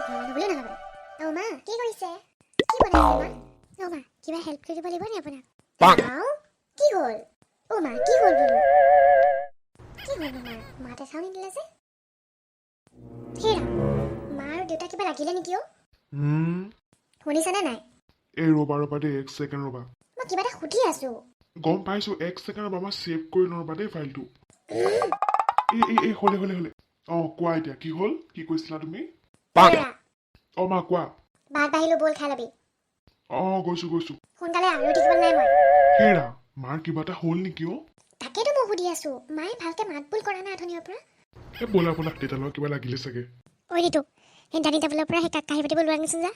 ঘৰ মানুহ বুলি নাভাবে অ মা কি কৰিছে কি বনাইছে মা অ মা কিবা হেল্প কৰি দিব লাগিব নি আপোনাক কি হ'ল অ মা কি হ'ল বোলো কি হ'ল মাতে চাউনি দিলে যে হেৰা মা আৰু দেউতা কিবা লাগিলে নেকি অ শুনিছানে নাই এই ৰবা দেই 1 ছেকেণ্ড ৰবা মই কিবা এটা সুধি আছো গম পাইছো 1 ছেকেণ্ড ৰবা মই সেভ কৰি লওঁ ৰবা দেই ফাইলটো এই হলে কোৱা এতিয়া কি হ'ল কি কৈছিলা তুমি মা কোৱা ভাত বাঢ়িলো বল খাই লবি গৈছো সোনকালে আৰু দেখিবলৈ নাই মই হেৰা মাৰ কিবা এটা হ'ল নেকি তাকেতো মই সুধি আছো মায়ে ভালকে মাত বোল কৰা নাই অথনিৰ পৰা ব'লা দেউতাৰ লগত কিবা লাগিলে চাগে ঐ দিটো সেই দানি টেবুলৰ পৰা সেই কাহি পাতিব লোৱা নিছোন যা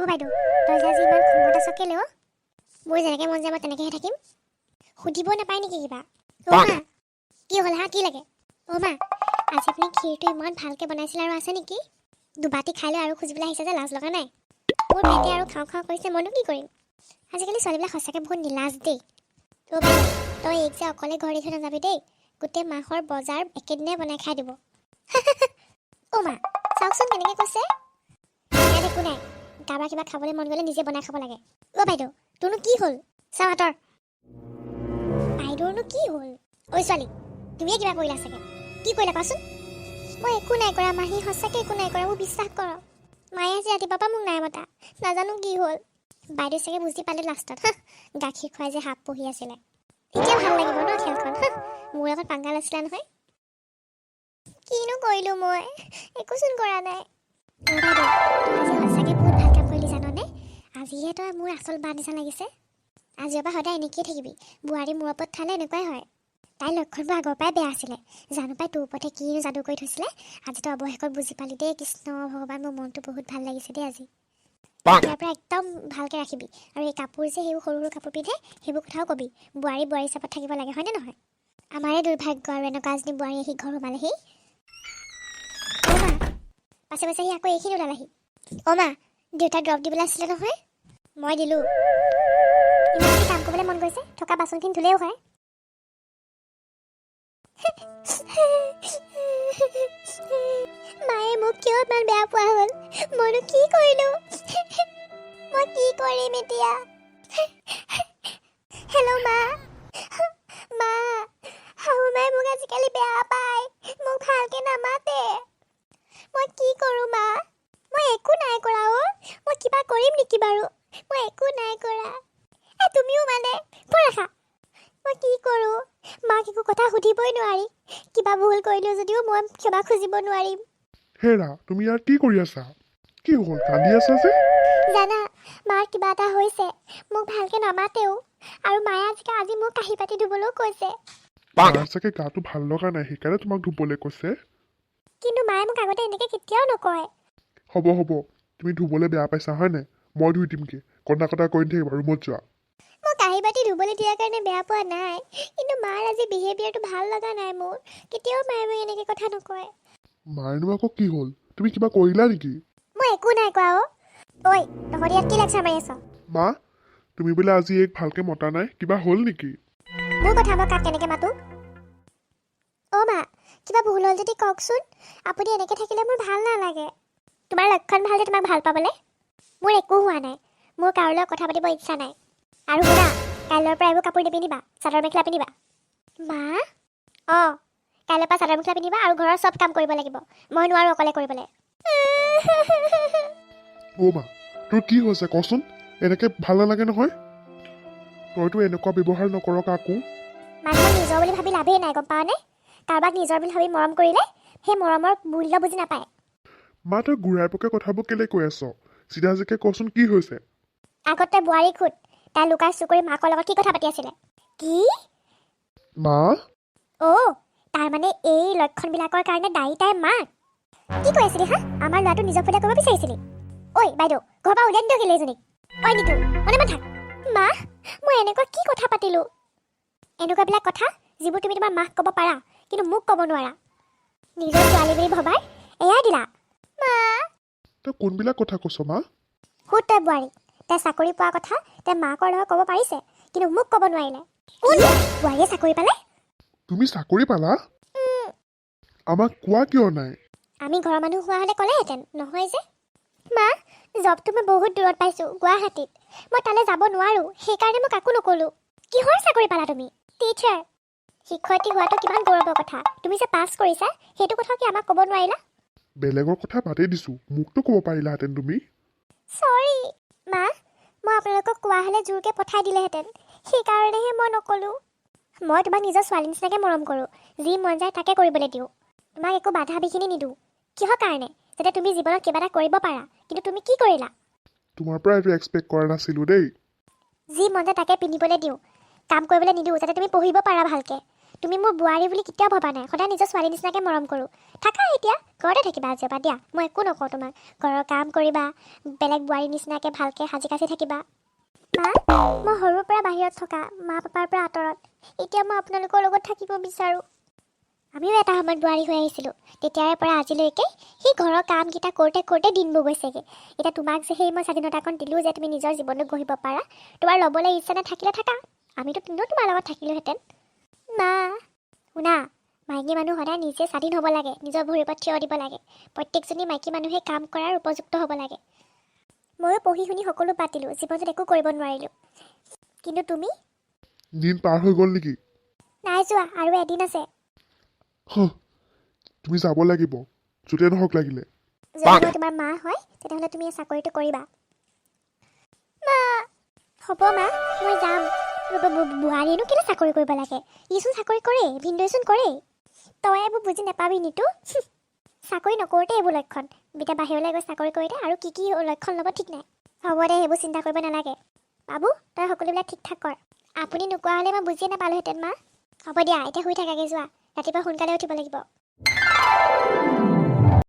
বাইদেউ তই যে আজি ইমান খঙত আছ কেলে মোৰ যেনেকে মন যায় মই তেনেকেহে থাকিম সুধিব নাপায় নেকি কিবা মা কি হ'ল হা কি লাগে মা আজি আপুনি ক্ষীৰটো ইমান ভালকে বনাইছিলে আৰু আছে নেকি দুবাটি খাই লৈ আৰু খুজিবলৈ আহিছে যে লাজ লগা নাই মোৰ পেটে আৰু খাওঁ কৰিছে মইনো কি কৰিম আজিকালি ছোৱালীবিলাক সঁচাকৈ বহুত নিলাজ দেই তই এইক যে অকলে ঘৰ দি থৈ নাযাবি দেই গোটেই মাহৰ বজাৰ একেদিনাই বনাই খাই দিব মা চাওকচোন কেনেকৈ কৈছে ইয়াত একো নাই কাৰোবাৰ কিবা খাবলৈ মন গ'লে নিজে বনাই খাব লাগে বাইদেউ তোৰনো কি হ'ল চাওঁ হাতৰ বাইদেউৰনো কি হ'ল ঐ ছোৱালী তুমিয়ে কিবা কৰিলা চাগে কি কৰিলা কোৱাচোন মই একো নাই কৰা মাহী সঁচাকৈ একো নাই কৰা মোক বিশ্বাস কৰ মায়ে আজি ৰাতিপুৱাৰ পৰা মোক নাই মতা নাজানো কি হ'ল বাইদেউ চাগে বুজি পালে লাষ্টত গাখীৰ খুৱাই যে সাপ পঢ়ি আছিলে এতিয়া ভাল লাগিব ন খেলখন মোৰ আগত পাংগা লৈছিলে নহয় কিনো কৰিলো মই একোচোন কৰা নাই বাইদেউ তই আজি সঁচাকৈ বহুত ভাল কাম কৰিলি জাননে আজিহে তই মোৰ আচল বা নিচিনা লাগিছে আজিৰ পৰা সদায় এনেকৈয়ে থাকিবি বোৱাৰী মূৰৰ ওপৰত খালে এনেকুৱাই হয় তাইৰ লক্ষণবোৰ আগৰ পৰাই বেয়া আছিলে জানো পাই তোৰ ওপৰতে কিনো যাদু কৰি থৈছিলে আজি তই অৱশেষত বুজি পালি দেই কৃষ্ণ ভগৱান মোৰ মনটো বহুত ভাল লাগিছে দেই আজি ইয়াৰ পৰা একদম ভালকৈ ৰাখিবি আৰু এই কাপোৰ যে সেইবোৰ সৰু সৰু কাপোৰ পিন্ধে সেইবোৰ কথাও কবি বোৱাৰী হিচাপত থাকিব লাগে হয়নে নহয় আমাৰে দুৰ্ভাগ্য আৰু এনেকুৱা এজনী বোৱাৰী আহি ঘৰ সোমালেহি পাছে পাছে সি আকৌ এইখিনি ওলালেহি মা দেউতাক দৰৱ দিবলৈ আছিলে নহয় মই দিলোঁ ইমান কাম কৰিবলৈ মন গৈছে থকা বাচনখিনি ধুলেও হয় মায়ে মোক কিয় ইমান বেয়া পোৱা হ'ল মইনো কি কৰিলোঁ মই কি কৰিম এতিয়া হেল্ল' মা শাহু মায়ে মোক আজিকালি বেয়া পায় মোক ভালকে নামাতে মই কি কৰোঁ মা মই একো নাই কৰা মই কিবা কৰিম নেকি বাৰু মই একো নাই কৰা তুমিও মানে পঢ়া মই কি কৰোঁ মাক একো কথা সুধিবই নোৱাৰি কিবা ভুল কৰিলোঁ যদিও মই ক্ষমা খুজিব নোৱাৰিম হেৰা তুমি ইয়াত কি কৰি আছা কি হ'ল কান্দি আছা যে জানা মাৰ কিবা এটা হৈছে মোক ভালকে নামাতেও আৰু মায়ে আজি মোক কাঁহী পাতি ধুবলৈও কৈছে মাৰ চাগে গাটো ভাল লগা নাই সেইকাৰণে তোমাক ধুবলৈ কৈছে কিন্তু মায়ে মোক আগতে এনেকে কেতিয়াও নকয় হ'ব তুমি ধুবলৈ বেয়া পাইছা হয় নাই মই ধুই দিমগে কন্দা কৰি থাকিবা ৰুমত যোৱা মই কাঁহী বাতি ধুবলৈ দিয়াৰ কাৰণে বেয়া পোৱা নাই কিন্তু মাৰ আজি বিহেভিয়াৰটো ভাল লগা নাই মোৰ কেতিয়াও মায়ে মোক এনেকে কথা নকয় মাৰনো আকৌ কি হ'ল তুমি কিবা কৰিলা নেকি মই একো নাই কোৱা ঐ তহঁতি ইয়াত কি লেকচাৰ মাৰি আছ মা তুমি বোলে আজি এক ভালকে মতা নাই কিবা হ'ল নেকি মোৰ কথা মই কাক কেনেকে মাতো মা কিবা ভুল হ'ল যদি কওকচোন আপুনি এনেকে থাকিলে মোৰ ভাল নালাগে তোমাৰ লক্ষণ ভাল যে তোমাক ভাল পাবলৈ মোৰ একো হোৱা নাই মোৰ কাৰো লগত কথা পাতিব ইচ্ছা নাই আৰু শুনা কাইলৈৰ পৰা এইবোৰ কাপোৰ নিপিন্ধিবা চাদৰ মেখেলা পিন্ধিবা মা কাইলৈৰ পৰা চাদৰ মেখেলা পিন্ধিবা আৰু ঘৰৰ চব কাম কৰিব লাগিব মই নোৱাৰো অকলে কৰিবলৈ মা তোৰ কি হৈছে কচোন এনেকে ভাল নালাগে নহয় তইতো এনেকুৱা ব্যৱহাৰ নকৰ কাকো মানুহক নিজৰ বুলি ভাবি লাভেই নাই গম পাৱনে কাৰোবাক নিজৰ বুলি ভাবি মৰম কৰিলে সেই মৰমৰ মূল্য বুজি নাপায় মা তই ঘূৰাই পকে কথাবোৰ কেলে কৈ আছ চিধাকে কচোন কি হৈছে আগতে বোৱাৰী খুদ তাই লুকাই চুকুৰি মাকৰ লগত কি কথা পাতি আছিলে কি মা তাৰ মানে এই লক্ষণবিলাকৰ কাৰণে দায়ী তাইৰ মাক কি কৈ আছিলি আমাৰ ল'ৰাটো নিজৰ ফটো কৰিব বিচাৰিছিলি ঐ বাইদেউ ঘৰৰ পৰা উলিয়াই নিদিয় কেলে এজনীক নিতু মনে মনে থাক মা মই এনেকুৱা কি কথা পাতিলোঁ এনেকুৱাবিলাক কথা যিবোৰ তুমি তোমাৰ মাক ক'ব পাৰা কিন্তু মোক ক'ব নোৱাৰা নিজৰ ছোৱালী বুলি ভবাই এয়াই দিলা মা তই কোনবিলাক কথা কৈছ মা সুত তই বোৱাৰী তাই চাকৰি পোৱা কথা তাই মাকৰ লগত ক'ব পাৰিছে কিন্তু মোক ক'ব নোৱাৰিলে কোন বোৱাৰীয়ে চাকৰি পালে তুমি চাকৰি পালা আমাক কোৱা কিয় নাই আমি ঘৰৰ মানুহ হোৱা হ'লে ক'লেহেঁতেন নহয় যে মা জবটো মই বহুত দূৰত পাইছোঁ গুৱাহাটীত মই তালৈ যাব নোৱাৰোঁ সেইকাৰণে মই কাকো নক'লোঁ কিহৰ চাকৰি পালা তুমি টিচাৰ শিক্ষয়িত্ৰী হোৱাটো কিমান গৌৰৱৰ কথা তুমি যে পাছ কৰিছা সেইটো কথা কি আমাক ক'ব নোৱাৰিলা বেলেগৰ কথা বাদেই দিছোঁ মোকতো ক'ব পাৰিলাহেঁতেন তুমি চৰি মা মই আপোনালোকক কোৱা হ'লে জোৰকৈ পঠাই দিলেহেঁতেন সেইকাৰণেহে মই নক'লোঁ মই তোমাক নিজৰ ছোৱালী নিচিনাকৈ মৰম কৰোঁ যি মন যায় তাকে কৰিবলৈ দিওঁ তোমাক একো বাধা বিঘিনি নিদিওঁ কিহৰ কাৰণে যাতে তুমি জীৱনত কিবা এটা কৰিব পাৰা কিন্তু তুমি কি কৰিলা তোমাৰ পৰা এইটো এক্সপেক্ট কৰা নাছিলোঁ দেই যি মন যায় তাকে পিন্ধিবলৈ দিওঁ কাম কৰিবলৈ নিদিওঁ যাতে তুমি পঢ়িব পাৰা ভালকৈ তুমি মোৰ বোৱাৰী বুলি কেতিয়াও ভবা নাই সদায় নিজৰ ছোৱালী নিচিনাকৈ মৰম কৰোঁ থাকা এতিয়া ঘৰতে থাকিবা আজিৰ পৰা দিয়া মই একো নকওঁ তোমাক ঘৰৰ কাম কৰিবা বেলেগ বোৱাৰী নিচিনাকৈ ভালকৈ সাজি কাচি থাকিবা মা মই সৰুৰ পৰা বাহিৰত থকা মা পাপাৰ পৰা আঁতৰত এতিয়া মই আপোনালোকৰ লগত থাকিব বিচাৰোঁ আমিও এটা সময়ত বোৱাৰী হৈ আহিছিলোঁ তেতিয়াৰে পৰা আজিলৈকে সেই ঘৰৰ কামকেইটা কৰোঁতে কৰোঁতে দিনবোৰ গৈছেগৈ এতিয়া তোমাক যে সেই মই স্বাধীনতাকণ দিলোঁ যে তুমি নিজৰ জীৱনটো গঢ়িব পাৰা তোমাৰ ল'বলৈ ইচ্ছা নাথাকিলে থাকা আমিতো তোমাৰ লগত থাকিলোহেঁতেন মা শুনা মাইকী মানুহ সদায় নিজে স্বাধীন হ'ব লাগে নিজৰ ভৰিৰ ওপৰত থিয় দিব লাগে প্ৰত্যেকজনী মাইকী মানুহে কাম কৰাৰ উপযুক্ত হ'ব লাগে ময়ো পঢ়ি শুনি সকলো বাদ দিলোঁ জীৱনটোত একো কৰিব নোৱাৰিলোঁ কিন্তু তুমি দিন পাৰ হৈ গ'ল নেকি নাই যোৱা আৰু এদিন আছে তুমি যাব লাগিব য'তে নহওক লাগিলে যদি মই তোমাৰ মা হয় তেতিয়াহ'লে তুমি এই চাকৰিটো কৰিবা মা হ'ব মা মই যাম বোৱাৰীয়েনো কেলৈ চাকৰি কৰিব লাগে ইচোন চাকৰি কৰে ভিনদেউচোন কৰে তই এইবোৰ বুজি নাপাবি নিতু চাকৰি নকৰোঁতে এইবোৰ লক্ষণ এতিয়া বাহিৰলৈ গৈ চাকৰি কৰিলে আৰু কি কি লক্ষণ ল'ব ঠিক নাই হ'ব দে সেইবোৰ চিন্তা কৰিব নালাগে বাবু তই সকলোবিলাক ঠিক ঠাক কৰ আপুনি নোকোৱা হ'লে মই বুজিয়ে নাপালোহেঁতেন মা হ'ব দিয়া এতিয়া শুই থাকাগৈ যোৱা ৰাতিপুৱা সোনকালে উঠিব লাগিব